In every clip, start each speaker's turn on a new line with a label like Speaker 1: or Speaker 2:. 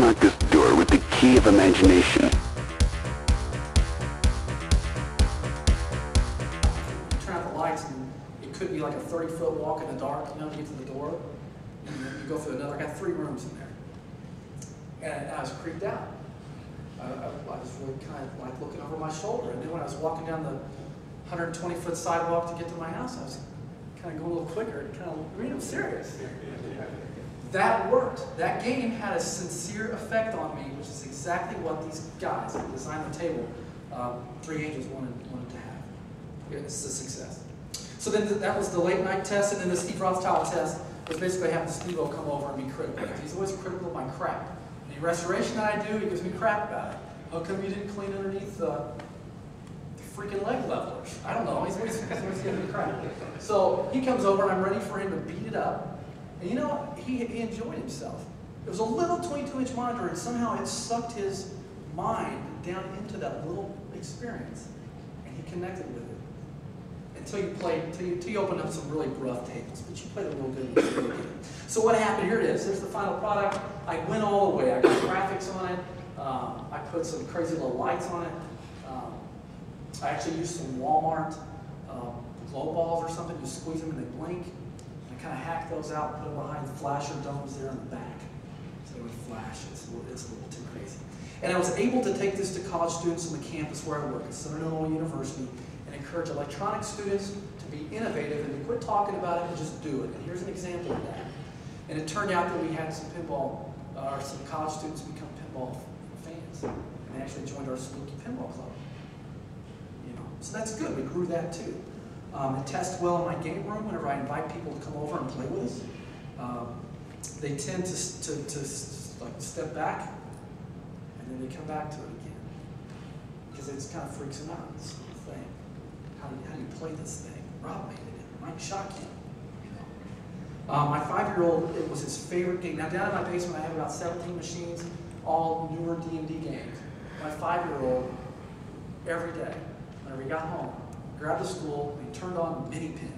Speaker 1: unlock this door with the key of imagination.
Speaker 2: Turn out the lights, and it could be like a 30-foot walk in the dark, to get to the door. And then you go through another. I got 3 rooms in there. And I was creeped out. I was really kind of like looking over my shoulder. And then when I was walking down the 120-foot sidewalk to get to my house, I was kind of going a little quicker. I'm serious. That worked. That game had a sincere effect on me, which is exactly what these guys who designed the table, 3 Angels, wanted to have. It's a success. So then that was the late night test, and then the Steve Rothschild test was basically having Steve-O come over and be critical. He's always critical of my crap. Any restoration that I do, he gives me crap about it. How come you didn't clean underneath the freaking leg levelers? I don't know. He's always giving me crap. So he comes over, and I'm ready for him to beat it up. And you know what? He enjoyed himself. It was a little 22-inch monitor, and somehow it sucked his mind down into that little experience. And he connected with it. Until you opened up some really rough tables, but you played it real good. So what happened? Here it is. Here's the final product. I went all the way. I got graphics on it. I put some crazy little lights on it. I actually used some Walmart glow balls or something. You squeeze them and they blink. I kind of hacked those out, put them behind flasher domes there in the back. So they would flash. It's a little too crazy. And I was able to take this to college students on the campus where I work at Southern Illinois University and encourage electronic students to be innovative and to quit talking about it and just do it. And here's an example of that. And it turned out that we had some college students become pinball fans. And they actually joined our Spooky Pinball Club. So that's good. We grew that too. It tests well in my game room whenever I invite people to come over and play with us. They tend to like step back, and then they come back to it again because it kind of freaks them out. This whole thing. How do you play this thing? Rob made it. It might shock you. My 5-year-old, it was his favorite game. Now down in my basement, I have about 17 machines, all newer D&D games. My 5-year-old, every day, whenever he got home, grabbed a stool, and he turned on Minipin,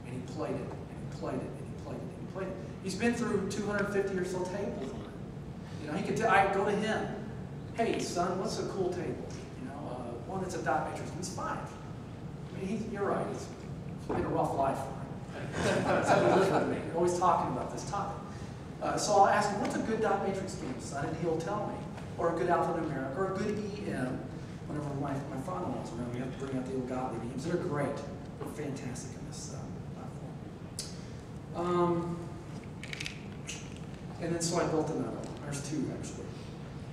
Speaker 2: and he played it, and he played it, and he played it, and he played it. He's been through 250 or so tables. He could I go to him, hey son, what's a cool table? One that's a dot matrix. He's 5. You're right. It's been a rough life for him. He's always talking about this topic. So I'll ask him, what's a good dot matrix game, son? And he'll tell me, or a good alphanumeric, or a good EM. Whenever my father-in-law's around, we have to bring out the old godly games. They're great. They're fantastic in this platform. And then so I built another one. There's 2 actually.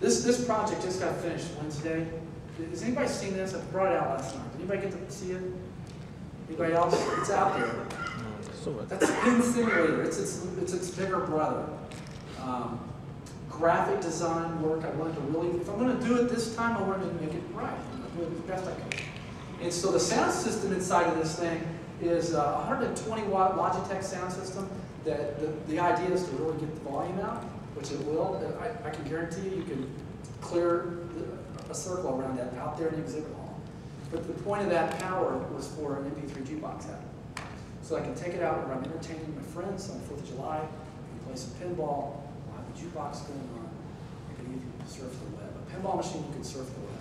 Speaker 2: This project just got finished Wednesday. Has anybody seen this? I brought it out last night. Did anybody get to see it? Anybody else? It's out there. That's Pin Simulator. It's its bigger brother. Graphic design work. I wanted to really, if I'm going to do it this time, I wanted to make it right. I'm going to do it the best I can. And so the sound system inside of this thing is a 120-watt Logitech sound system. That the idea is to really get the volume out, which it will. I can guarantee you can clear a circle around that out there in the exhibit hall. But the point of that power was for an MP3 jukebox app. So I can take it out where I'm entertaining my friends on the 4th of July, I can play some pinball, I'll have a jukebox going on, I can even surf the web. A pinball machine, you can surf the web.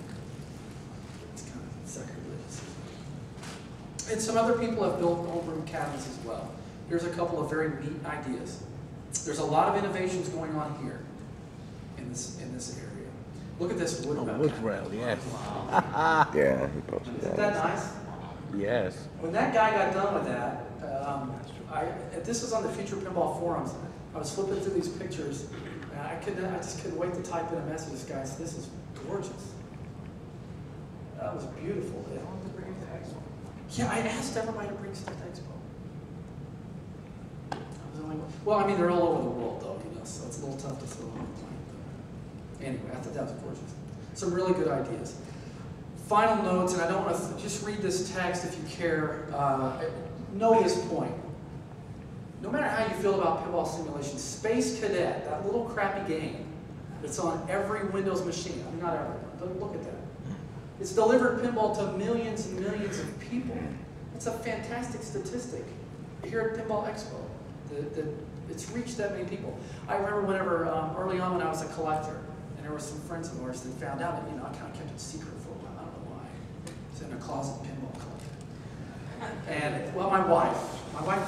Speaker 2: It's kind of sacrilegious. And some other people have built homebrew cabinets as well. Here's a couple of very neat ideas. There's a lot of innovations going on here in this area. Look at this wood rail.
Speaker 3: Wood rail, yes.
Speaker 1: Yeah, he posted that.
Speaker 2: Isn't that nice?
Speaker 3: Yes.
Speaker 2: When that guy got done with that, this was on the Future Pinball forums. I was flipping through these pictures, and I just couldn't wait to type in a message to this guy. So this is gorgeous. That was beautiful. Yeah, I asked everybody to bring stuff to Expo. Well, I mean, they're all over the world, though, so it's a little tough to throw on a plane. Anyway, I thought that was gorgeous. Some really good ideas. Final notes, and I don't want to just read this text if you care. Know this point. No matter how you feel about pinball simulation, Space Cadet, that little crappy game that's on every Windows machine, I mean, not everyone, but look at that. It's delivered pinball to millions and millions of people. It's a fantastic statistic here at Pinball Expo. it's reached that many people. I remember whenever, early on when I was a collector, and there were some friends of ours that found out that, I kind of kept it secret for a while. I don't know why. It's in a closet pinball collector. And, well, my wife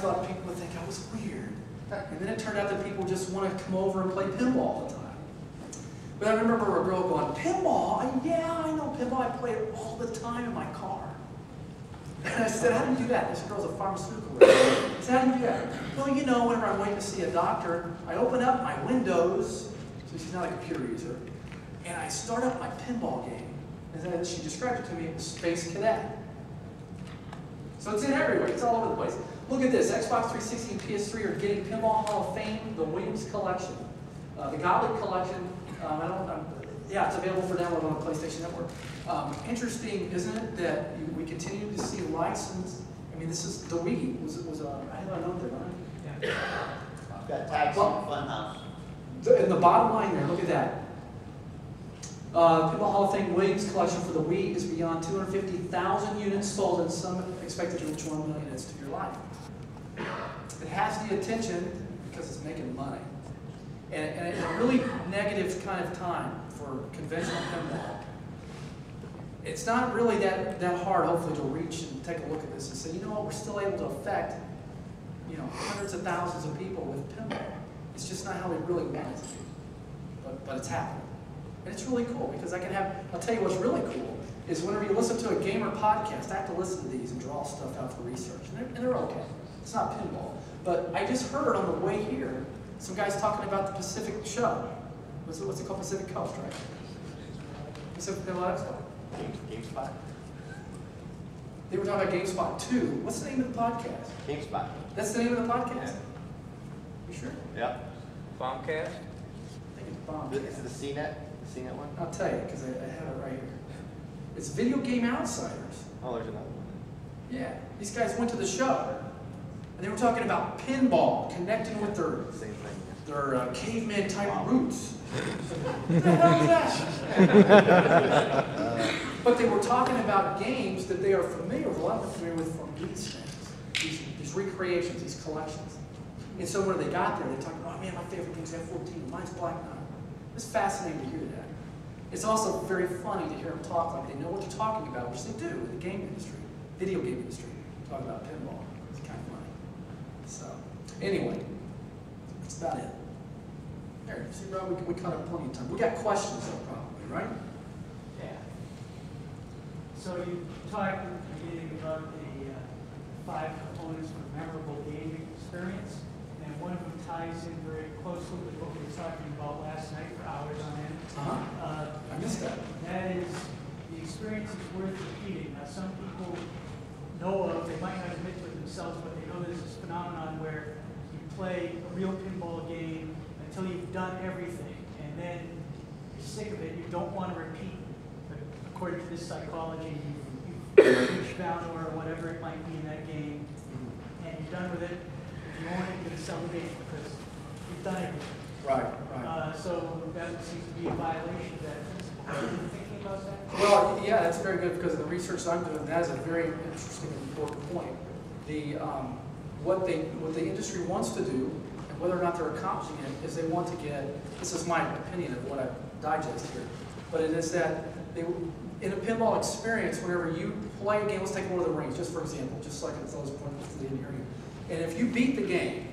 Speaker 2: thought people would think I was weird. And then it turned out that people just want to come over and play pinball all the time. But I remember a girl going, pinball? Yeah, I know pinball. I play it all the time in my car. And I said, how do you do that? This girl's a pharmaceutical worker. I said, how do you do that? Well, whenever I'm waiting to see a doctor, I open up my Windows, so she's not a computer user, and I start up my pinball game. And as she described it to me, it was Space Cadet. So it's in everywhere. It's all over the place. Look at this. Xbox 360 and PS3 are getting Pinball Hall of Fame, the Williams Collection. The Gottlieb Collection, it's available for download on the PlayStation Network. Interesting, isn't it, that we continue to see licensed. I mean, this is the Wii. I have a note there, right?
Speaker 3: Yeah. Got tags on Funhouse.
Speaker 2: In the bottom line there, look at that. Pinball Hall of Fame Williams Collection for the Wii is beyond 250,000 units sold, and some expected to reach 1 million units to your life. It has the attention because it's making money. And it's a really negative kind of time for conventional pinball. It's not really that hard, hopefully, to reach and take a look at this and say, we're still able to affect, hundreds of thousands of people with pinball. It's just not how we really want it to be. But it's happening. And it's really cool because I'll tell you what's really cool is whenever you listen to a gamer podcast, I have to listen to these and draw stuff out for research. And they're okay. It's not pinball. But I just heard on the way here, some guys talking about the Pacific show. What's it called? Pacific Coast, right? Pacific Pinball Expo.
Speaker 3: GameSpot.
Speaker 2: They were talking about GameSpot 2. What's the name of the podcast?
Speaker 3: GameSpot.
Speaker 2: That's the name of the podcast?
Speaker 3: Yeah.
Speaker 2: You sure?
Speaker 3: Yeah.
Speaker 4: Bombcast?
Speaker 2: I think it's Bombcast.
Speaker 3: Is it the CNET? The CNET one?
Speaker 2: I'll tell you, because I have it right here. It's Video Game Outsiders.
Speaker 3: Oh, there's another one.
Speaker 2: Yeah. These guys went to the show, and they were talking about pinball, connecting with
Speaker 3: Same thing.
Speaker 2: their caveman type roots. What the hell is that? But they were talking about games that they are familiar with, a lot of them familiar with from these things, these recreations, these collections. And so when they got there, they talked about, oh man, my favorite game's F-14, mine's Black Knight. It's fascinating to hear that. It's also very funny to hear them talk like they know what they're talking about, which they do in the game industry, video game industry, talk about pinball. It's kind of funny. So, anyway, that's about it. There, see, Rob, we cut up plenty of time. We got questions though, probably, right?
Speaker 5: Yeah. So you talked in the beginning about the 5 components for memorable gaming experience, and one of them ties in very closely with what we were talking about last night for hours on end.
Speaker 2: I missed that.
Speaker 5: That is, the experience is worth repeating. Now, some people know of, they might not admit to it themselves, but they know there's this phenomenon where you play a real pinball game until you've done everything, and then you're sick of it, you don't want to repeat. But according to this psychology, you've reached down or whatever it might be in that game, and you're done with it. If you own it, you're going to celebrate because you've done everything.
Speaker 2: Right.
Speaker 5: So that seems to be a violation of that principle. Are you thinking about that?
Speaker 2: Well, yeah, that's very good because of the research I'm doing. That is a very interesting and important point. What the industry wants to do, and whether or not they're accomplishing it, is they want to get. This is my opinion of what I digest here, but it is that in a pinball experience, whenever you play a game, let's take Lord of the Rings, just for example, just so I can throw this point to the hearing. And if you beat the game,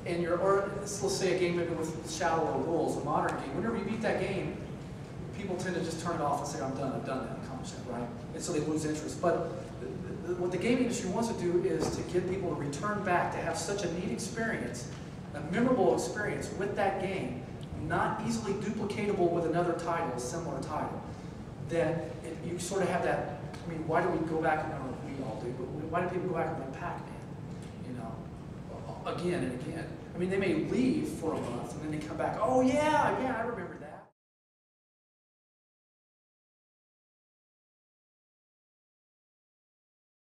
Speaker 2: and let's say a game maybe with shallower rules, a modern game, whenever you beat that game, people tend to just turn it off and say, I've done that, accomplished that, right? And so they lose interest. But what the gaming industry wants to do is to get people to return back, to have such a neat experience, a memorable experience with that game, not easily duplicatable with another title, a similar title, that you sort of have that. I mean, why do we go back, and I don't know if we all do, but why do people go back and play Pac-Man, again and again? I mean, they may leave for a month and then they come back, oh yeah, I remember that.